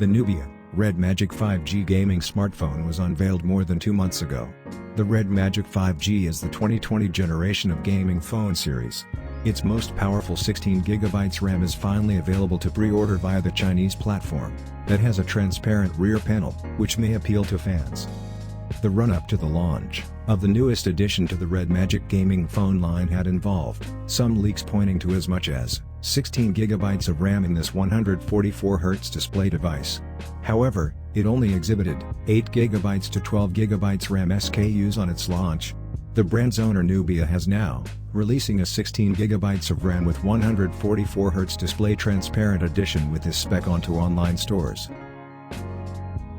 The Nubia, Red Magic 5G gaming smartphone was unveiled more than 2 months ago. The Red Magic 5G is the 2020 generation of gaming phone series. Its most powerful 16GB RAM is finally available to pre-order via the Chinese platform, that has a transparent rear panel, which may appeal to fans. The run-up to the launch of the newest addition to the Red Magic gaming phone line had involved some leaks pointing to as much as 16GB of RAM in this 144Hz display device. However, it only exhibited 8GB to 12GB RAM SKUs on its launch. The brand's owner Nubia has now releasing a 16GB of RAM with 144Hz display transparent edition with this spec onto online stores.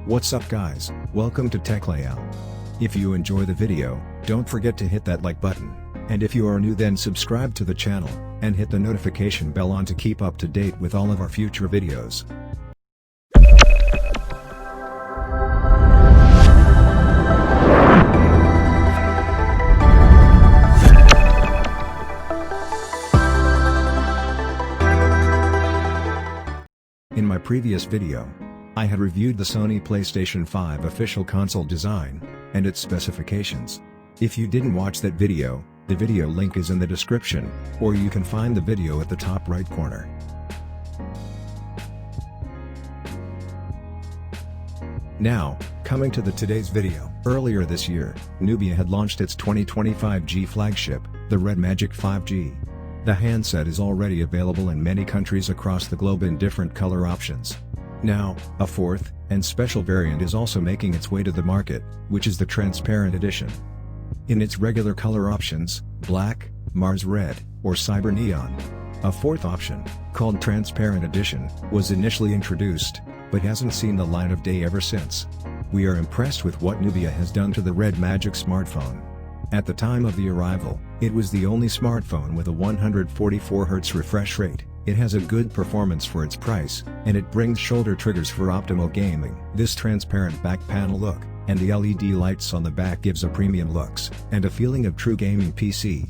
What's up guys, welcome to Tech Layout. If you enjoy the video, don't forget to hit that like button, and if you are new then subscribe to the channel, and hit the notification bell on to keep up to date with all of our future videos. In my previous video, I had reviewed the Sony PlayStation 5 official console design and its specifications. If you didn't watch that video, the video link is in the description, or you can find the video at the top right corner. Now, coming to today's video. Earlier this year, Nubia had launched its 2020 5G flagship, the Red Magic 5G. The handset is already available in many countries across the globe in different color options. Now, a fourth, and special variant is also making its way to the market, which is the transparent edition. In its regular color options, black, Mars red, or cyber neon. A fourth option, called transparent edition, was initially introduced, but hasn't seen the light of day ever since. We are impressed with what Nubia has done to the Red Magic smartphone. At the time of the arrival, it was the only smartphone with a 144Hz refresh rate. It has a good performance for its price, and it brings shoulder triggers for optimal gaming. This transparent back panel look, and the LED lights on the back gives a premium looks, and a feeling of true gaming PC.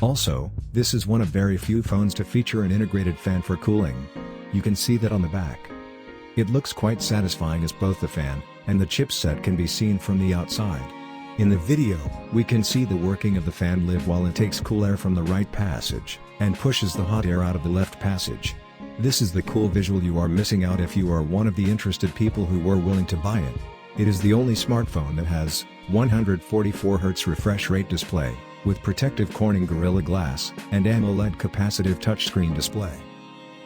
Also, this is one of very few phones to feature an integrated fan for cooling. You can see that on the back. It looks quite satisfying as both the fan and the chipset can be seen from the outside. In the video, we can see the working of the fan live while it takes cool air from the right passage, and pushes the hot air out of the left passage. This is the cool visual you are missing out if you are one of the interested people who were willing to buy it. It is the only smartphone that has 144Hz refresh rate display, with protective Corning Gorilla Glass, and AMOLED capacitive touchscreen display.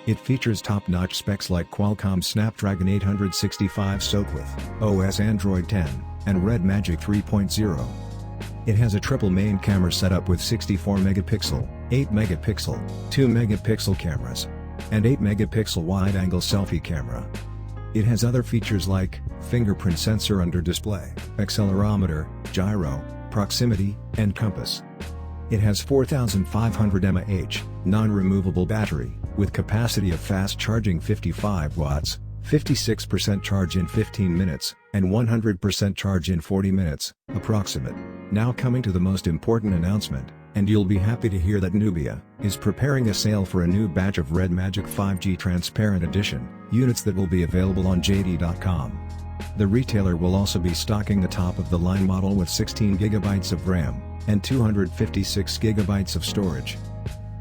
It features top-notch specs like Qualcomm Snapdragon 865 SoC with OS Android 10, and Red Magic 3.0. It has a triple main camera setup with 64MP, 8MP, 2MP cameras, and 8MP wide-angle selfie camera. It has other features like fingerprint sensor under display, accelerometer, gyro, proximity, and compass. It has 4500 mAh, non-removable battery, with capacity of fast charging 55 watts, 56% charge in 15 minutes, and 100% charge in 40 minutes, approximate. Now coming to the most important announcement, and you'll be happy to hear that Nubia is preparing a sale for a new batch of Red Magic 5G Transparent Edition units that will be available on JD.com. The retailer will also be stocking the top-of-the-line model with 16GB of RAM, and 256GB of storage.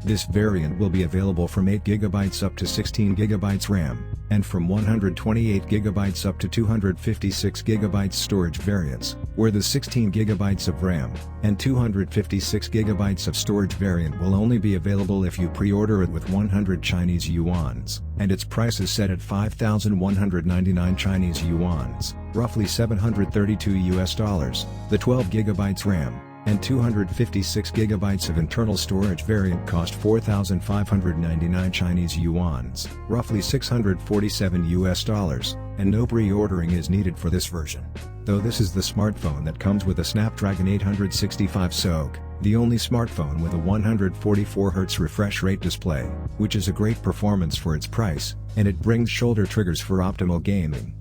This variant will be available from 8GB up to 16GB RAM, and from 128GB up to 256GB storage variants, where the 16GB of RAM and 256GB of storage variant will only be available if you pre-order it with 100 Chinese yuans, and its price is set at 5,199 Chinese yuans, roughly $732. The 12GB RAM and 256GB of internal storage variant cost 4,599 Chinese yuans, roughly $647, and no pre-ordering is needed for this version. Though this is the smartphone that comes with a Snapdragon 865 SoC, the only smartphone with a 144Hz refresh rate display, which is a great performance for its price, and it brings shoulder triggers for optimal gaming.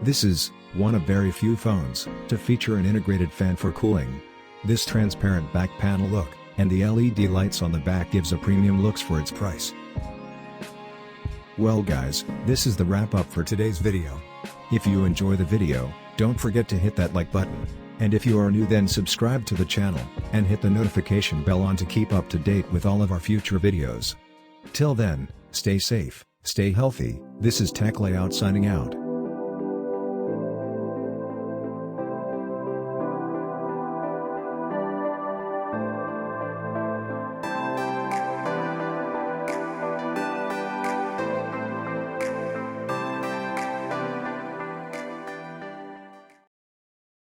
This is one of very few phones to feature an integrated fan for cooling. This transparent back panel look, and the LED lights on the back gives a premium looks for its price. Well guys, this is the wrap up for today's video. If you enjoy the video, don't forget to hit that like button. And if you are new, then subscribe to the channel, and hit the notification bell on to keep up to date with all of our future videos. Till then, stay safe, stay healthy. This is Tech Layout signing out.